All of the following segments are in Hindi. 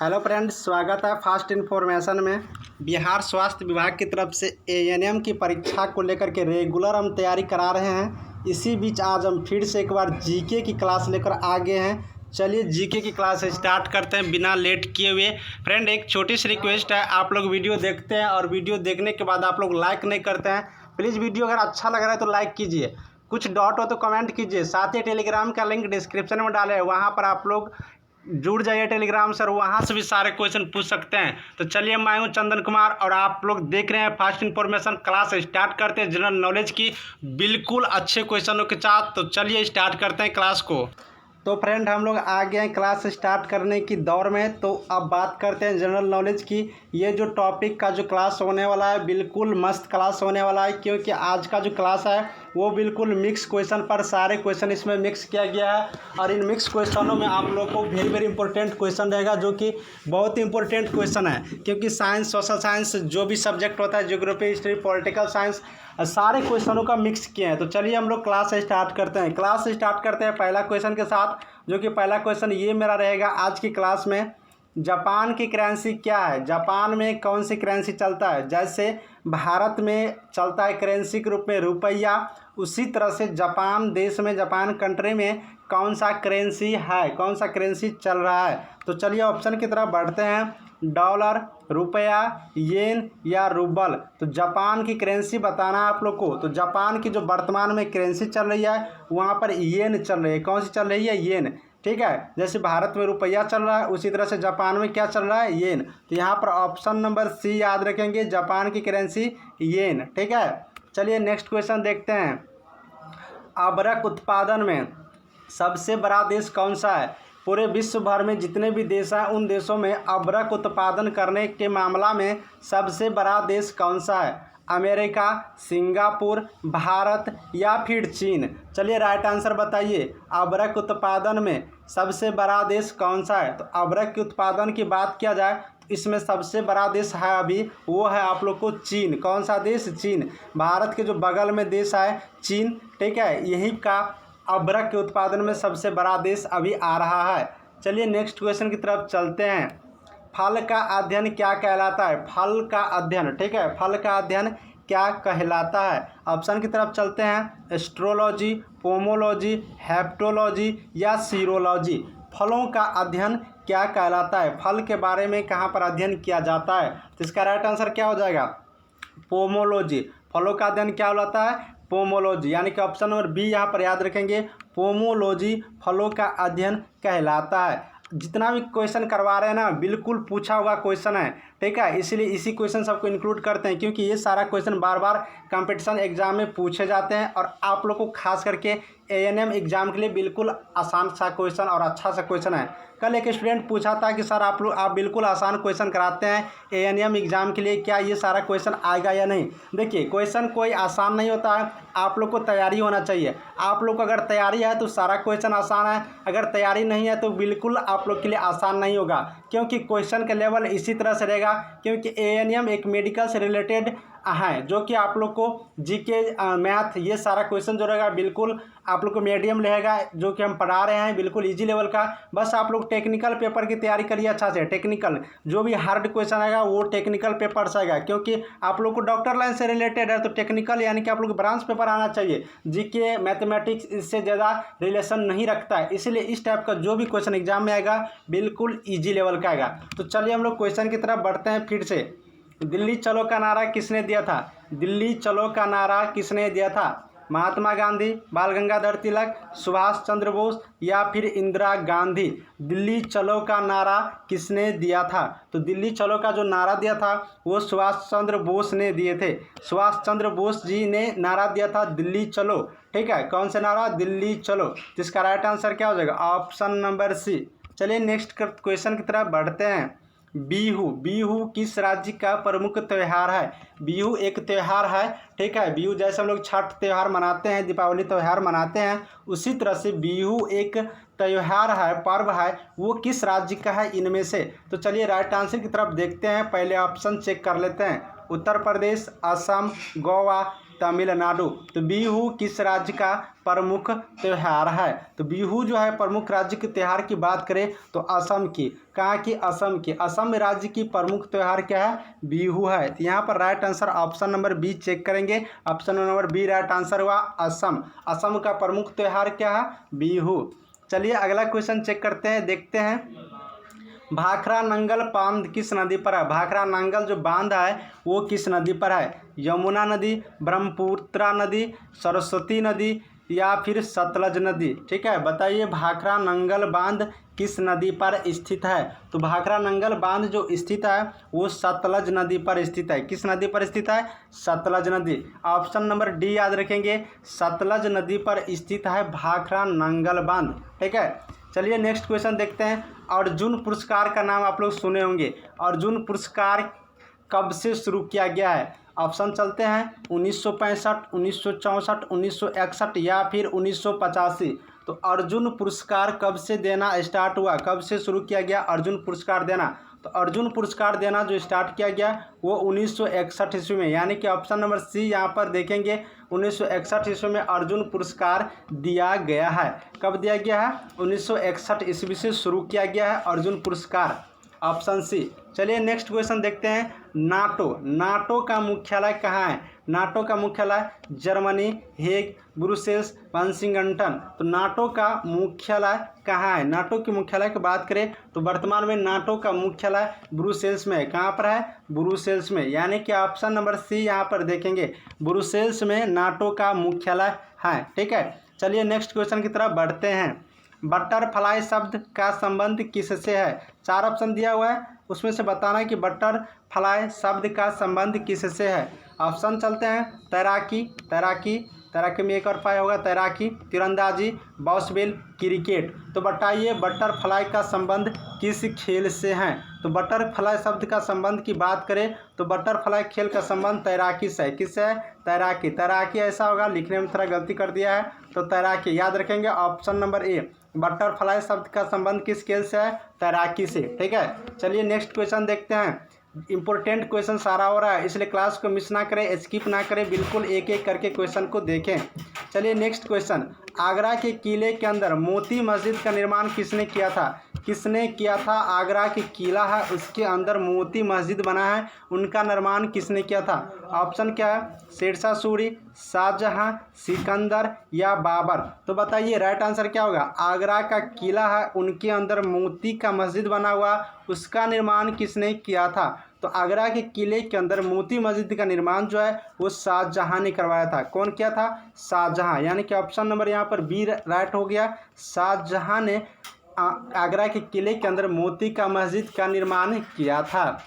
हेलो फ्रेंड्स, स्वागत है फास्ट इन्फॉर्मेशन में। बिहार स्वास्थ्य विभाग की तरफ से एएनएम की परीक्षा को लेकर के रेगुलर हम तैयारी करा रहे हैं। इसी बीच आज हम फिर से एक बार जीके की क्लास लेकर आ गए हैं। चलिए जीके की क्लास स्टार्ट करते हैं बिना लेट किए हुए। फ्रेंड, एक छोटी सी रिक्वेस्ट है, आप लोग वीडियो देखते हैं और वीडियो देखने के बाद आप लोग लाइक नहीं करते हैं। प्लीज़ वीडियो अगर अच्छा लग रहा है तो लाइक कीजिए, कुछ डाउट हो तो कमेंट कीजिए। साथ ही टेलीग्राम का लिंक डिस्क्रिप्शन में डाले हैं, वहाँ पर आप लोग जुड़ जाइए टेलीग्राम से और वहाँ से भी सारे क्वेश्चन पूछ सकते हैं। तो चलिए, मैं हूँ चंदन कुमार और आप लोग देख रहे हैं फास्ट इन्फॉर्मेशन। क्लास स्टार्ट करते हैं जनरल नॉलेज की बिल्कुल अच्छे क्वेश्चनों के साथ। तो चलिए स्टार्ट करते हैं क्लास को। तो फ्रेंड, हम लोग आ गए हैं क्लास स्टार्ट करने की दौर में। तो अब बात करते हैं जनरल नॉलेज की। ये जो टॉपिक का जो क्लास होने वाला है बिल्कुल मस्त क्लास होने वाला है, क्योंकि आज का जो क्लास है वो बिल्कुल मिक्स क्वेश्चन पर सारे क्वेश्चन इसमें मिक्स किया गया है। और इन मिक्स क्वेश्चनों में आप लोग को वेरी वेरी इंपॉर्टेंट क्वेश्चन रहेगा, जो कि बहुत ही इंपॉर्टेंट क्वेश्चन है। क्योंकि साइंस, सोशल साइंस जो भी सब्जेक्ट होता है, ज्योग्राफी, हिस्ट्री, पॉलिटिकल साइंस, सारे क्वेश्चनों का मिक्स किए हैं। तो चलिए हम लोग क्लास स्टार्ट करते हैं। क्लास स्टार्ट करते हैं पहला क्वेश्चन के साथ, जो कि पहला क्वेश्चन ये मेरा रहेगा आज की क्लास में। जापान की करेंसी क्या है? जापान में कौन सी करेंसी चलता है? जैसे भारत में चलता है करेंसी के रूप में रुपया, उसी तरह से जापान देश में, जापान कंट्री में कौन सा करेंसी है, कौन सा करेंसी चल रहा है? तो चलिए ऑप्शन की तरफ बढ़ते हैं। डॉलर, रुपया, येन या रूबल। तो जापान की करेंसी बताना है आप लोग को। तो जापान की जो वर्तमान में करेंसी चल रही है वहाँ पर येन चल रही है। कौन सी चल रही है? येन। ठीक है, जैसे भारत में रुपया चल रहा है उसी तरह से जापान में क्या चल रहा है? येन। तो यहाँ पर ऑप्शन नंबर सी याद रखेंगे, जापान की करेंसी येन। ठीक है, चलिए नेक्स्ट क्वेश्चन देखते हैं। अबरक उत्पादन में सबसे बड़ा देश कौन सा है? पूरे विश्व भर में जितने भी देश हैं उन देशों में अबरक उत्पादन करने के मामला में सबसे बड़ा देश कौन सा है? अमेरिका, सिंगापुर, भारत या फिर चीन? चलिए राइट आंसर बताइए। अबरक उत्पादन में सबसे बड़ा देश कौन सा है? तो अबरक के उत्पादन की बात किया जाए तो इसमें सबसे बड़ा देश है अभी, वो है आप लोग को चीन। कौन सा देश? चीन। भारत के जो बगल में देश है चीन, ठीक है, यहीं का अबरक के उत्पादन में सबसे बड़ा देश अभी आ रहा है। चलिए नेक्स्ट क्वेश्चन की तरफ चलते हैं। फल का अध्ययन क्या कहलाता है? फल का अध्ययन, ठीक है, फल का अध्ययन क्या कहलाता है? ऑप्शन की तरफ चलते हैं। एस्ट्रोलॉजी, पोमोलॉजी, हेप्टोलॉजी या सीरोलॉजी। फलों का अध्ययन क्या कहलाता है? फल के बारे में कहाँ पर अध्ययन किया जाता है? तो इसका राइट आंसर क्या हो जाएगा? पोमोलॉजी। फलों का अध्ययन क्या होता है? पोमोलॉजी। यानी कि ऑप्शन नंबर बी यहाँ पर याद रखेंगे, पोमोलॉजी फलों का अध्ययन कहलाता है। जितना भी क्वेश्चन करवा रहे हैं ना बिल्कुल पूछा हुआ क्वेश्चन है, ठीक है, इसीलिए इसी क्वेश्चन सबको इंक्लूड करते हैं, क्योंकि ये सारा क्वेश्चन बार बार कंपटीशन एग्जाम में पूछे जाते हैं और आप लोग को खास करके एएनएम एग्जाम के लिए बिल्कुल आसान सा क्वेश्चन और अच्छा सा क्वेश्चन है। कल एक स्टूडेंट पूछा था कि सर आप बिल्कुल आसान क्वेश्चन कराते हैं एएनएम एग्जाम के लिए, क्या ये सारा क्वेश्चन आएगा या नहीं? देखिए, क्वेश्चन कोई आसान नहीं होता है, आप लोग को तैयारी होना चाहिए। आप लोग को अगर तैयारी है तो सारा क्वेश्चन आसान है, अगर तैयारी नहीं है तो बिल्कुल आप लोग के लिए आसान नहीं होगा, क्योंकि क्वेश्चन का लेवल इसी तरह से रहेगा। क्योंकि एएनएम एक मेडिकल से रिलेटेड है, जो कि आप लोग को जीके, मैथ, ये सारा क्वेश्चन जो रहेगा बिल्कुल आप लोग को मीडियम रहेगा, जो कि हम पढ़ा रहे हैं बिल्कुल इजी लेवल का। बस आप लोग टेक्निकल पेपर की तैयारी करिए अच्छा से। टेक्निकल जो भी हार्ड क्वेश्चन आएगा वो टेक्निकल पेपर से आएगा, क्योंकि आप लोग को डॉक्टर लाइन से रिलेटेड है तो टेक्निकल यानी कि आप लोग को ब्रांच पेपर आना चाहिए। जीके, मैथमेटिक्स इससे ज़्यादा रिलेशन नहीं रखता है, इसलिए इस टाइप का जो भी क्वेश्चन एग्जाम में आएगा बिल्कुल ईजी लेवल का आएगा। तो चलिए हम लोग क्वेश्चन की तरफ बढ़ते हैं फिर से। दिल्ली चलो का नारा किसने दिया था? दिल्ली चलो का नारा किसने दिया था? महात्मा गांधी, बाल गंगाधर तिलक, सुभाष चंद्र बोस या फिर इंदिरा गांधी? दिल्ली चलो का नारा किसने दिया था? तो दिल्ली चलो का जो नारा दिया था वो सुभाष चंद्र बोस ने दिए थे। सुभाष चंद्र बोस जी ने नारा दिया था दिल्ली चलो, ठीक है। कौन सा नारा? दिल्ली चलो। तो इसका राइट आंसर क्या हो जाएगा? Option number C. चलिए नेक्स्ट क्वेश्चन की तरफ बढ़ते हैं। बिहू, बिहू किस राज्य का प्रमुख त्यौहार है? बिहू एक त्यौहार है, ठीक है। बिहू जैसे हम लोग छठ त्यौहार मनाते हैं, दीपावली त्यौहार मनाते हैं, उसी तरह से बिहू एक त्यौहार है, पर्व है, वो किस राज्य का है इनमें से? तो चलिए राइट आंसर की तरफ देखते हैं। पहले ऑप्शन चेक कर लेते हैं। उत्तर प्रदेश, असम, गोवा, तमिलनाडु। तो बिहू किस राज्य का प्रमुख त्यौहार है? तो बिहू जो है प्रमुख राज्य के त्यौहार की बात करें तो असम की। कहाँ की? असम की। असम राज्य की प्रमुख त्यौहार क्या है? बिहू है। तो यहाँ पर right answer option number B check करेंगे। Option number B right answer हुआ असम। असम का प्रमुख त्यौहार क्या है? बिहू। चलिए अगला क्वेश्चन चेक करते हैं, देखते हैं। भाखरा नंगल बांध किस नदी पर है? भाखरा नंगल जो बांध है वो किस नदी पर है? यमुना नदी, ब्रह्मपुत्र नदी, सरस्वती नदी या फिर सतलज नदी? ठीक है, बताइए भाखरा नंगल बांध किस नदी पर स्थित है? तो भाखरा नंगल बांध जो स्थित है वो सतलज नदी पर स्थित है। किस नदी पर स्थित है? सतलज नदी। ऑप्शन नंबर डी याद रखेंगे, सतलज नदी पर स्थित है भाखरा नंगल बांध। ठीक है, चलिए नेक्स्ट क्वेश्चन देखते हैं। अर्जुन पुरस्कार का नाम आप लोग सुने होंगे। अर्जुन पुरस्कार कब से शुरू किया गया है? ऑप्शन चलते हैं 1965, 1964, 1961 या फिर 1985। तो अर्जुन पुरस्कार कब से देना स्टार्ट हुआ? कब से शुरू किया गया अर्जुन पुरस्कार देना? तो अर्जुन पुरस्कार देना जो स्टार्ट किया गया वो 1961 ईस्वी में, यानी कि ऑप्शन नंबर सी यहाँ पर देखेंगे 1961 ईस्वी में अर्जुन पुरस्कार दिया गया है। कब दिया गया है? 1961 ईस्वी से शुरू किया गया है अर्जुन पुरस्कार। Option C. चलिए नेक्स्ट क्वेश्चन देखते हैं। नाटो, नाटो का मुख्यालय कहाँ है? नाटो का मुख्यालय जर्मनी, हेग, ब्रुसेल्स, वाशिंगटन। तो नाटो का मुख्यालय कहाँ है? नाटो के मुख्यालय की बात करें तो वर्तमान में नाटो का मुख्यालय ब्रुसेल्स में है। कहाँ पर है? ब्रुसेल्स में, यानी कि ऑप्शन नंबर सी यहाँ पर देखेंगे, ब्रुसेल्स में नाटो का मुख्यालय है। ठीक है, चलिए नेक्स्ट क्वेश्चन की तरफ बढ़ते हैं। बटरफ्लाई शब्द का संबंध किससे है? 4 ऑप्शन दिया हुआ है, उसमें से बताना है कि बटरफ्लाई शब्द का संबंध किससे है। ऑप्शन चलते हैं तैराकी, तैराकी, तैराकी में एक और पाया होगा तैराकी, तीरंदाजी, बॉसबेल, क्रिकेट। तो बताइए बटरफ्लाई का संबंध किस खेल से है? तो बटरफ्लाई शब्द का संबंध की बात करें तो बटरफ्लाई खेल का संबंध तैराकी से है। किससे है? तैराकी। तैराकी ऐसा होगा, लिखने में थोड़ा गलती कर दिया है, तो तैराकी याद रखेंगे। ऑप्शन नंबर ए, बटरफ्लाई शब्द का संबंध किस खेल से है? तैराकी से। ठीक है, चलिए नेक्स्ट क्वेश्चन देखते हैं। इंपॉर्टेंट क्वेश्चन सारा हो रहा है, इसलिए क्लास को मिस ना करें, स्किप ना करें, बिल्कुल एक एक करके क्वेश्चन को देखें। चलिए नेक्स्ट क्वेश्चन। आगरा के किले के अंदर मोती मस्जिद का निर्माण किसने किया था? किसने किया था? आगरा के किला है उसके अंदर मोती मस्जिद बना है, उनका निर्माण किसने किया था? ऑप्शन क्या है? शेरशाह सूरी, शाहजहां, सिकंदर या बाबर। तो बताइए राइट आंसर क्या होगा? आगरा का किला है उनके अंदर मोती का मस्जिद बना हुआ, उसका निर्माण किसने किया था? तो आगरा के किले के अंदर मोती मस्जिद का निर्माण जो है वो शाहजहां ने करवाया था। कौन किया था? शाहजहां, यानी कि ऑप्शन नंबर यहाँ पर बी राइट हो गया। शाहजहां ने आगरा के किले के अंदर मोती का मस्जिद का निर्माण किया था।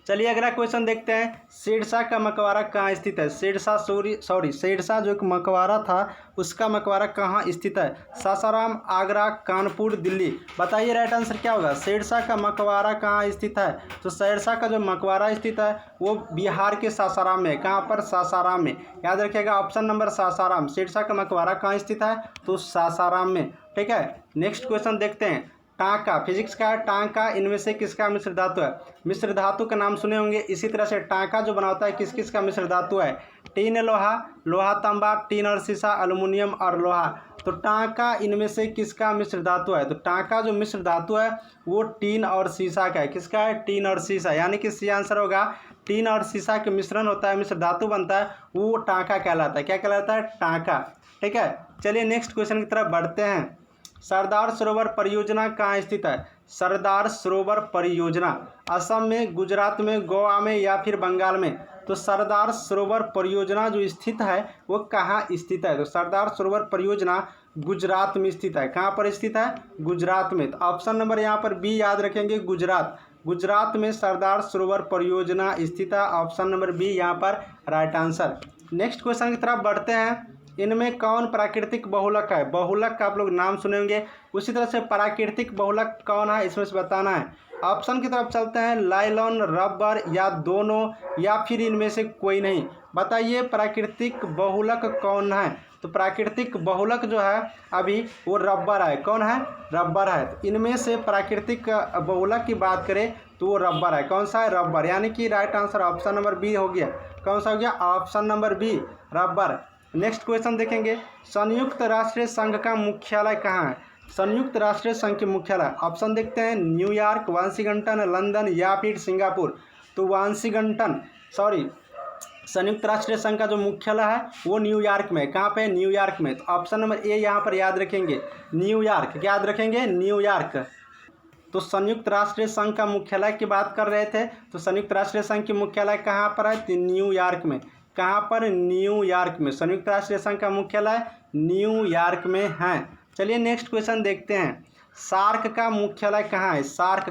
चलिए अगला क्वेश्चन देखते हैं। शेरशाह का मकबरा कहाँ स्थित है? शेरशाह जो एक मकबरा था उसका मकबरा कहाँ स्थित है? सासाराम, आगरा, कानपुर, दिल्ली। बताइए राइट आंसर क्या होगा? शेरशाह का मकबरा कहाँ स्थित है? तो शेरशाह का जो मकबरा स्थित है वो बिहार के सासाराम में। कहाँ पर? सासाराम में। याद रखिएगा ऑप्शन नंबर सासाराम। शेरशाह का मकबरा कहाँ स्थित है? तो सासाराम में। ठीक है, नेक्स्ट क्वेश्चन देखते हैं। टांका, फिजिक्स का टांका इनमें से किसका मिश्र धातु है? मिश्र धातु का नाम सुने होंगे। इसी तरह से टांका जो बनाता है किस किस का मिश्र धातु है? टीन लोहा, लोहा तांबा, टीन और शीशा, एल्युमिनियम और लोहा। तो टांका इनमें से किसका मिश्र धातु है? तो टांका जो मिश्र धातु है वो टीन और शीशा का है। किसका है? टीन और शीशा, यानी कि सी आंसर होगा। टीन और शीशा के मिश्रण होता है, मिश्र धातु बनता है, वो टांका कहलाता है। क्या कहलाता है? टांका। ठीक है, चलिए नेक्स्ट क्वेश्चन की तरफ बढ़ते हैं। सरदार सरोवर परियोजना कहाँ स्थित है? सरदार सरोवर परियोजना असम में, गुजरात में, गोवा में या फिर बंगाल में? तो सरदार सरोवर परियोजना जो स्थित है वो कहाँ स्थित है? तो सरदार सरोवर परियोजना गुजरात में स्थित है। कहाँ पर स्थित है? गुजरात में। तो ऑप्शन नंबर यहाँ पर बी याद रखेंगे, गुजरात। गुजरात में सरदार सरोवर परियोजना स्थित है। ऑप्शन नंबर बी यहाँ पर राइट आंसर। नेक्स्ट क्वेश्चन की तरफ बढ़ते हैं। इनमें कौन प्राकृतिक बहुलक है? बहुलक का आप लोग नाम सुनेंगे। उसी तरह से प्राकृतिक बहुलक कौन है इसमें से बताना है। ऑप्शन की तरफ चलते हैं। लाइलॉन, रबर या दोनों या फिर इनमें से कोई नहीं। बताइए प्राकृतिक बहुलक कौन है? तो प्राकृतिक बहुलक जो है अभी वो रबर है। कौन है? रबर है। तो इनमें से प्राकृतिक बहुलक की बात करें तो वो रबर है। कौन सा है? रबर। यानी कि right answer option number B हो गया। कौन सा हो गया? Option number B, rubber. Next question देखेंगे, संयुक्त राष्ट्र संघ का मुख्यालय कहाँ है? संयुक्त राष्ट्र संघ के मुख्यालय ऑप्शन देखते हैं, न्यूयॉर्क, वाशिंगटन, लंदन या फिर सिंगापुर। तो संयुक्त राष्ट्र संघ का जो मुख्यालय है वो न्यूयॉर्क में। कहाँ पे? न्यूयॉर्क में। तो ऑप्शन नंबर ए यहाँ पर याद रखेंगे, न्यूयॉर्क। क्या याद रखेंगे? न्यूयॉर्क। तो संयुक्त राष्ट्र संघ का मुख्यालय की बात कर रहे थे, तो संयुक्त राष्ट्र संघ की मुख्यालय कहाँ पर है? तो न्यूयॉर्क में। कहाँ पर? न्यूयॉर्क में। संयुक्त राष्ट्र संघ का मुख्यालय न्यूयॉर्क में है। चलिए नेक्स्ट क्वेश्चन देखते हैं, सार्क का मुख्यालय कहाँ है? सार्क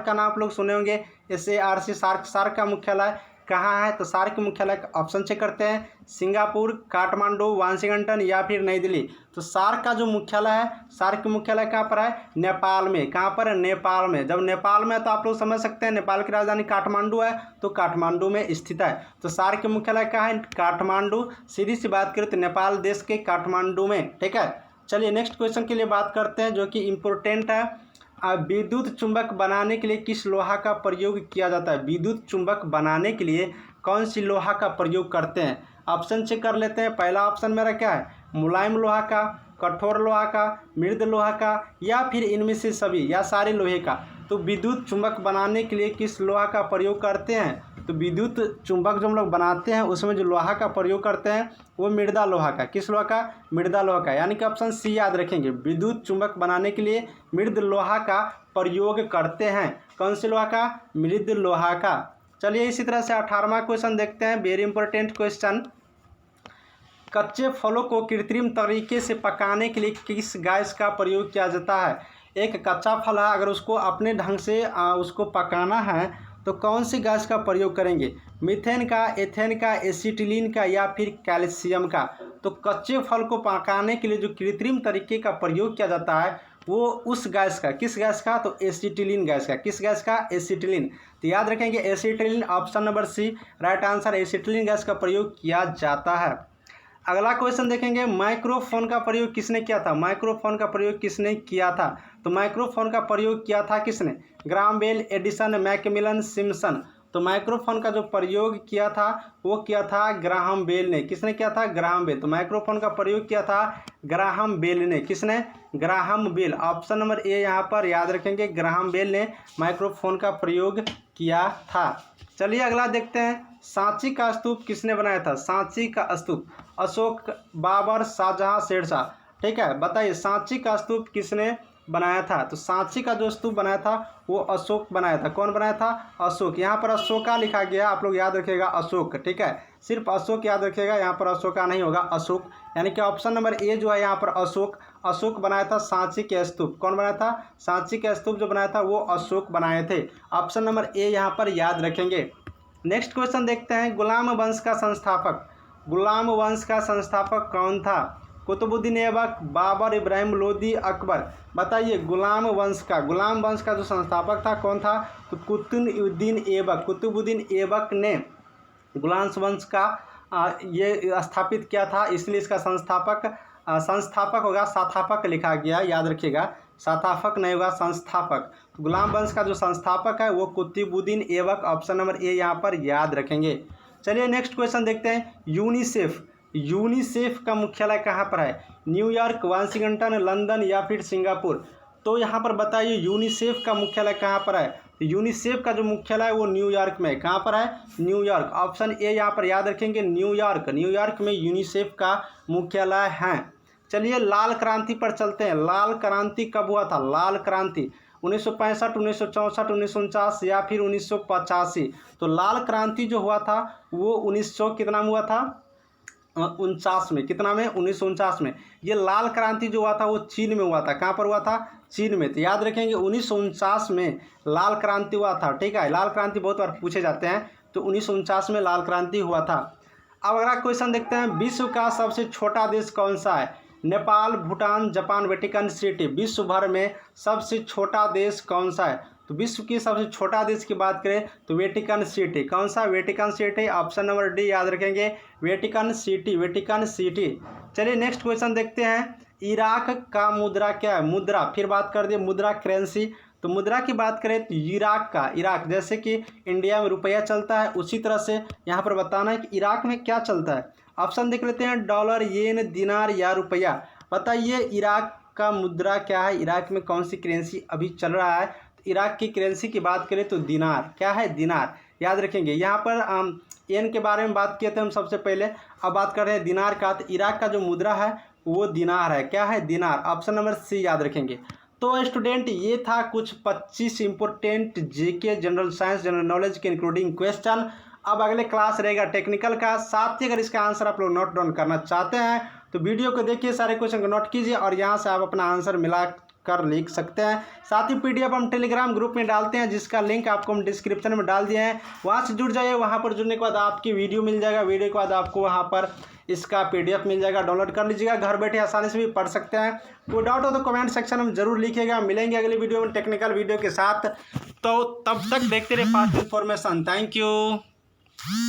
का नाम आप लोग सुने होंगे, SARC, सार्क का मुख्यालय कहाँ है? तो सार्क के मुख्यालय ऑप्शन चेक करते हैं, सिंगापुर, काठमांडू, वाशिंगटन या फिर नई दिल्ली। तो सार्क का जो मुख्यालय है, सार्क के मुख्यालय कहाँ पर है? नेपाल में। कहाँ पर? नेपाल में। जब नेपाल में तो आप लोग समझ सकते हैं नेपाल की राजधानी काठमांडू है, तो काठमांडू में स्थित है। तो सार्क के मुख्यालय कहाँ है? काठमांडू। सीधी सी बात करें तो नेपाल देश के काठमांडू में। ठीक है, चलिए नेक्स्ट क्वेश्चन के लिए बात करते हैं जो कि इम्पोर्टेंट है। विद्युत चुंबक बनाने के लिए किस लोहा का प्रयोग किया जाता है? विद्युत चुंबक बनाने के लिए कौन सी लोहा का प्रयोग करते हैं? ऑप्शन चेक कर लेते हैं। पहला ऑप्शन मेरा क्या है? मुलायम लोहा का, कठोर लोहा का, मृद लोहा का या फिर इनमें से सभी या सारे लोहे का। तो विद्युत चुंबक बनाने के लिए किस लोहा का प्रयोग करते हैं? तो विद्युत चुंबक जो हम लोग बनाते हैं उसमें जो लोहा का प्रयोग करते हैं वो मृदा लोहा का। किस लोहा का? मृदा लोहा का। यानी कि ऑप्शन सी याद रखेंगे, विद्युत चुंबक बनाने के लिए मृद लोहा का प्रयोग करते हैं। कौन से लोहा का? मृद लोहा का। चलिए इसी तरह से 18वां क्वेश्चन देखते हैं, वेरी इंपॉर्टेंट क्वेश्चन। कच्चे फलों को कृत्रिम तरीके से पकाने के लिए किस गैस का प्रयोग किया जाता है? एक कच्चा फल है, अगर उसको अपने ढंग से उसको पकाना है तो कौन सी गैस का प्रयोग करेंगे? मीथेन का, एथेन का, एसिटिलीन का या फिर कैल्शियम का। तो कच्चे फल को पकाने के लिए जो कृत्रिम तरीके का प्रयोग किया जाता है वो उस गैस का, किस गैस का? तो एसिटिलीन गैस का। किस गैस का? एसिटिलीन। तो याद रखेंगे acetylene, option number C right answer, acetylene gas का प्रयोग किया जाता है। अगला क्वेश्चन देखेंगे, माइक्रोफोन का प्रयोग किसने किया था? माइक्रोफोन का प्रयोग किसने किया था? तो माइक्रोफोन का प्रयोग किया था किसने? Graham Bell, Edison, Macmillan, Simpson. तो माइक्रोफोन का जो प्रयोग किया था वो किया था ग्राहम बेल ने। किसने किया था? Graham bell. तो माइक्रोफोन का प्रयोग किया था ग्राहम बेल ने। किसने? Graham Bell. Option number A यहाँ पर याद रखेंगे, ग्राहम बेल ने माइक्रोफोन का प्रयोग किया था। चलिए अगला देखते हैं, सांची का स्तूप किसने बनाया था? सांची का स्तूप अशोक, बाबर, शाहजहां, शेरशाह। ठीक है, बताइए सांची का स्तूप किसने बनाया था? तो सांची का जो स्तूप बनाया था वो अशोक बनाया था। कौन बनाया था? अशोक। यहाँ पर अशोका लिखा गया, आप लोग याद रखिएगा अशोक। ठीक है, सिर्फ अशोक याद रखिएगा, यहाँ पर अशोका नहीं होगा, अशोक। यानी कि ऑप्शन नंबर ए जो है यहाँ पर अशोक बनाया था सांची के स्तूप। कौन बनाया था? सांची के स्तूप जो बनाया था वो अशोक बनाए थे। ऑप्शन नंबर ए यहाँ पर याद रखेंगे। नेक्स्ट क्वेश्चन देखते हैं, गुलाम वंश का संस्थापक कौन था? कुतुबुद्दीन ऐबक, बाबर, इब्राहिम लोदी, अकबर। बताइए गुलाम वंश का जो संस्थापक था कौन था? तो कुतुबुद्दीन ऐबक ने गुलाम वंश का ये स्थापित किया था, इसलिए इसका संस्थापक होगा, संस्थापक लिखा गया, याद रखिएगा, संस्थापक नहीं होगा, संस्थापक। गुलाम वंश का जो संस्थापक है वो Qutbuddin Aibak, option number A यहाँ पर याद रखेंगे। चलिए नेक्स्ट क्वेश्चन देखते हैं, यूनिसेफ का मुख्यालय कहाँ पर है? न्यूयॉर्क, वाशिंगटन, लंदन या फिर सिंगापुर। तो यहाँ पर बताइए यूनिसेफ का मुख्यालय कहाँ पर है? तो यूनिसेफ का जो मुख्यालय है वो न्यूयॉर्क में। कहाँ पर है? न्यूयॉर्क। ऑप्शन ए यहाँ पर याद रखेंगे, न्यूयॉर्क में यूनिसेफ का मुख्यालय है। चलिए लाल क्रांति पर चलते हैं, लाल क्रांति कब हुआ था? लाल क्रांति 1965, 1964, 1949 या फिर 1985। तो लाल क्रांति जो हुआ था वो 1900 कितना में हुआ था? 49 में। कितना में? 1949 में। ये लाल क्रांति जो हुआ था वो चीन में हुआ था। कहाँ पर हुआ था? चीन में। तो याद रखेंगे 1949 में लाल क्रांति हुआ था। ठीक है, लाल क्रांति बहुत बार पूछे जाते हैं, तो 1949 में लाल क्रांति हुआ था। अब अगला क्वेश्चन देखते हैं, विश्व का सबसे छोटा देश कौन सा है? Nepal, Bhutan, Japan, Vatican city. विश्व भर में सबसे छोटा देश कौन सा है? तो विश्व की सबसे छोटा देश की बात करें तो वेटिकन सिटी। कौन सा? Vatican city. Option number D याद रखेंगे, वेटिकन सिटी। चलिए नेक्स्ट क्वेश्चन देखते हैं। इराक का मुद्रा क्या है? मुद्रा, फिर बात कर दिए मुद्रा करेंसी। तो मुद्रा की बात करें तो इराक जैसे कि इंडिया में रुपया चलता है, उसी तरह से यहाँ पर बताना है कि इराक में क्या चलता है। ऑप्शन देख लेते हैं, डॉलर, येन, दिनार या रुपया। बताइए इराक का मुद्रा क्या है, इराक में कौन सी करेंसी अभी चल रहा है? तो इराक की करेंसी की बात करें तो दिनार। क्या है? दिनार। याद रखेंगे। यहाँ पर येन के बारे में बात किए थे हम सबसे पहले, अब बात कर रहे हैं दिनार का। तो इराक का जो मुद्रा है वो दिनार है। क्या है? दिनार। ऑप्शन नंबर सी याद रखेंगे। तो स्टूडेंट ये था कुछ 25 important GK general science general knowledge के इंक्लूडिंग क्वेश्चन। अब अगले क्लास रहेगा टेक्निकल का। साथ ही अगर इसका आंसर आप लोग नोट डाउन करना चाहते हैं तो वीडियो को देखिए, सारे क्वेश्चन को नोट कीजिए और यहाँ से आप अपना आंसर मिला कर लिख सकते हैं। साथ ही पीडीएफ हम टेलीग्राम ग्रुप में डालते हैं, जिसका लिंक आपको हम डिस्क्रिप्शन में डाल दिए हैं, वहाँ से जुड़ जाइए। वहाँ पर जुड़ने के बाद आपकी वीडियो मिल जाएगा, वीडियो के बाद आपको वहाँ पर इसका पीडीएफ मिल जाएगा, डाउनलोड कर लीजिएगा, घर बैठे आसानी से भी पढ़ सकते हैं। कोई डाउट हो तो कमेंट सेक्शन में जरूर लिखिएगा। मिलेंगे अगली वीडियो में टेक्निकल वीडियो के साथ, तो तब तक देखते रहे फास्ट इन्फॉर्मेशन। Thank you.